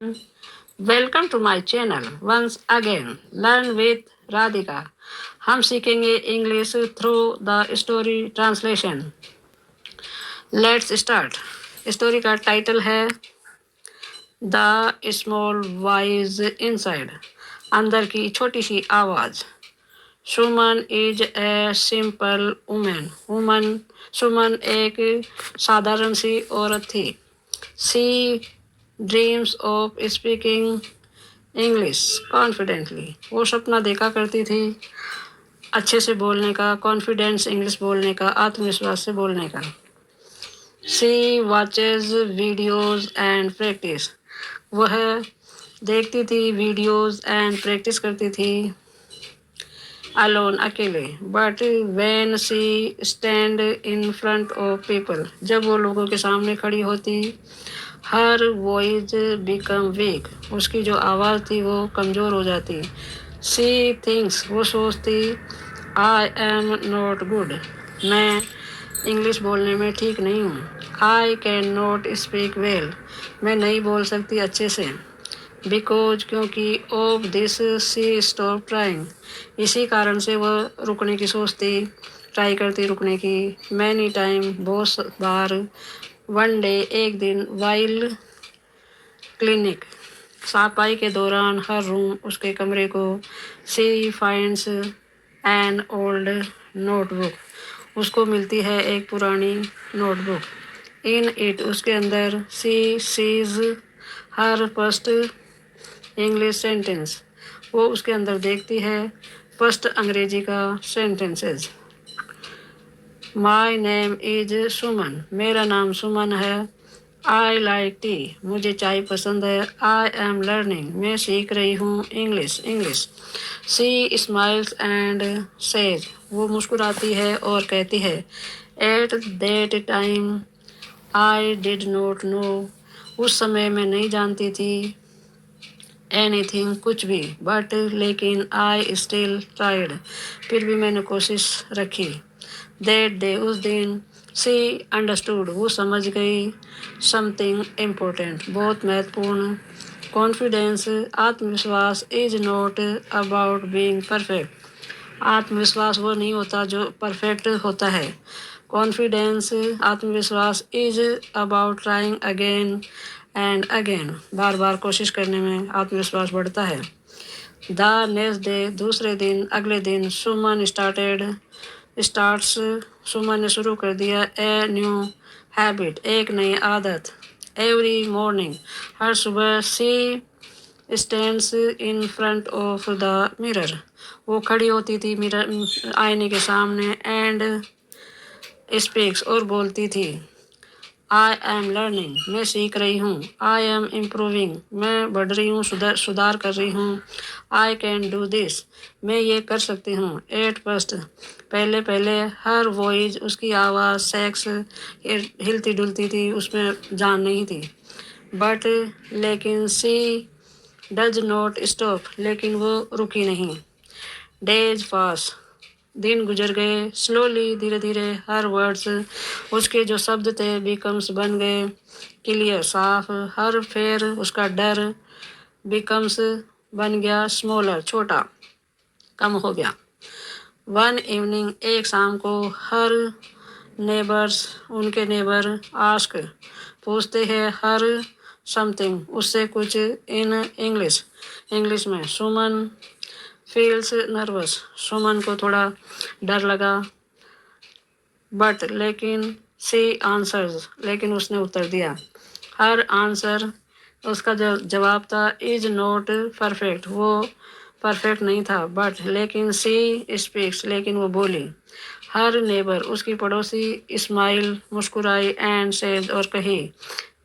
Welcome to my channel once again learn with Radhika. हम सीखेंगे English through the story translation. Let's start. Story का title है the small voice inside, अंदर की छोटी सी आवाज़। Suman is a simple woman Suman एक साधारण सी औरत थी। She dreams of speaking English confidently, वो सपना देखा करती थी अच्छे से बोलने का, कॉन्फिडेंस इंग्लिश बोलने का, आत्मविश्वास से बोलने का। सी वॉचेज वीडियोज एंड प्रैक्टिस, वह देखती थी वीडियोज एंड प्रैक्टिस करती थी अलोन, अकेले। But when she stand in front of people, जब वो लोगों के सामने खड़ी होती, हर वॉइस बिकम वीक, उसकी जो आवाज़ थी वो कमज़ोर हो जाती। सी थिंक्स, वो सोचती, आई एम नॉट गुड, मैं इंग्लिश बोलने में ठीक नहीं हूँ। I can not speak well, मैं नहीं बोल सकती अच्छे से। बिकॉज, क्योंकि of this she stop trying, इसी कारण से वह रुकने की सोचती, ट्राई करती रुकने की। मैनी टाइम, बहुत बार। वन डे, एक दिन। वाइल क्लिनिक, सफाई के दौरान, हर रूम, उसके कमरे को। सी फाइंड्स एन ओल्ड नोटबुक, उसको मिलती है एक पुरानी नोटबुक। इन इट, उसके अंदर। She sees her first English sentence, वो उसके अंदर देखती है फर्स्ट अंग्रेजी का sentences. My name is Suman, मेरा नाम सुमन है। आई लाइक टी, मुझे चाय पसंद है। आई एम लर्निंग, मैं सीख रही हूँ English. She smiles and says, वो मुस्कुराती है और कहती है, at that time I did not know, उस समय मैं नहीं जानती थी एनीथिंग, कुछ भी। बट, लेकिन, आई स्टिल ट्राइड, फिर भी मैंने कोशिश रखी। दैट डे, उस दिन। सी अंडरस्टूड, वो समझ गई। समथिंग इम्पोर्टेंट, बहुत महत्वपूर्ण। कॉन्फिडेंस, आत्मविश्वास, is not about being perfect, आत्मविश्वास वो नहीं होता जो परफेक्ट होता है। कॉन्फिडेंस, आत्मविश्वास, is about trying again and again, बार बार कोशिश करने में आत्मविश्वास बढ़ता है। द नेक्स्ट डे, दूसरे दिन, अगले दिन। सुमन स्टार्ट्स, सुमन ने शुरू कर दिया। ए न्यू हैबिट, एक नई आदत। एवरी मॉर्निंग, हर सुबह। She stands in front of the mirror, वो खड़ी होती थी मिरर, आईने के सामने। एंड स्पीक्स, और बोलती थी। आई एम लर्निंग, मैं सीख रही हूँ। आई एम इम्प्रूविंग, मैं बढ़ रही हूँ, सुधार कर रही हूँ। आई कैन डू दिस, मैं ये कर सकती हूँ। एट फर्स्ट, पहले पहले। हर वॉइस, उसकी आवाज़, सेक्स, हिलती डुलती थी, उसमें जान नहीं थी। बट, लेकिन। सी डज नॉट स्टॉप, लेकिन वो रुकी नहीं। डेज पास, दिन गुजर गए। स्लोली, धीरे धीरे। हर वर्ड्स, उसके जो शब्द थे, बिकम्स, बन गए। क्लियर, साफ। हर फेर, उसका डर, बिकम्स, बन गया। स्मॉलर, छोटा, कम हो गया। वन इवनिंग, एक शाम को। हर नेबर्स, उनके नेबर। आस्क, पूछते हैं। हर समथिंग, उससे कुछ। इन इंग्लिश में। सुमन फील्स नर्वस, सुमन को थोड़ा डर लगा। बट, लेकिन। सी आंसर्स, लेकिन उसने उत्तर दिया। हर आंसर, उसका जो जवाब था, इज नॉट परफेक्ट, वो परफेक्ट नहीं था। बट, लेकिन। सी स्पीक्स, लेकिन वो बोली। हर नेबर, उसकी पड़ोसी। स्माइल, मुस्कुराई। एंड सेड, और कही,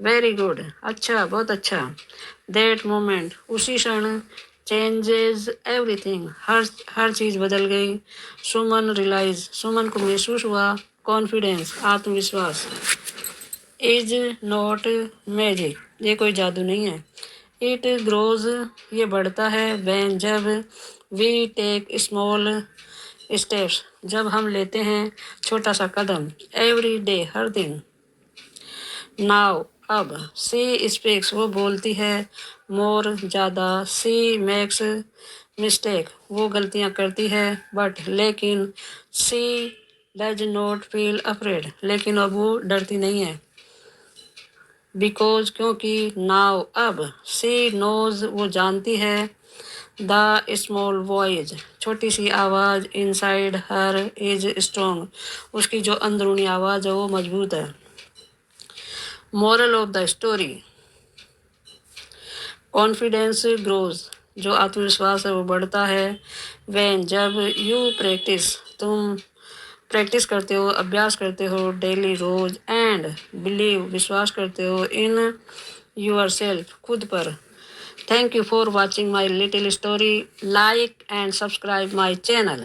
वेरी गुड, अच्छा, बहुत अच्छा। दैट मोमेंट, उसी क्षण। चेंजेस एवरीथिंग, हर चीज़ बदल गई। सुमन रियलाइज, सुमन को महसूस हुआ। कॉन्फिडेंस, आत्मविश्वास। इज नॉट मैजिक, ये कोई जादू नहीं है। इट ग्रोज, ये बढ़ता है। व्हेन, जब। वी टेक स्मॉल स्टेप्स, जब हम लेते हैं छोटा सा कदम। एवरी डे, हर दिन। नाउ, अब। सी स्पीक्स, वो बोलती है। मोर ज़्यादा, सी मेक्स मिस्टेक वो गलतियाँ करती है, बट लेकिन सी डज नॉट फील अफ्रेड लेकिन अब वो डरती नहीं है, बिकॉज क्योंकि नाउ अब सी नोज वो जानती है, द स्मॉल वॉइस छोटी सी आवाज़ इनसाइड हर इज स्ट्रॉन्ग उसकी जो अंदरूनी आवाज़ है वो मजबूत है। Moral of the story, confidence grows जो आत्मविश्वास है वो बढ़ता है, व्हेन जब यू प्रैक्टिस तुम प्रैक्टिस करते हो, अभ्यास करते हो डेली रोज, एंड बिलीव विश्वास करते हो, इन यूर सेल्फ खुद पर। Thank you for watching my little story, like and subscribe my channel.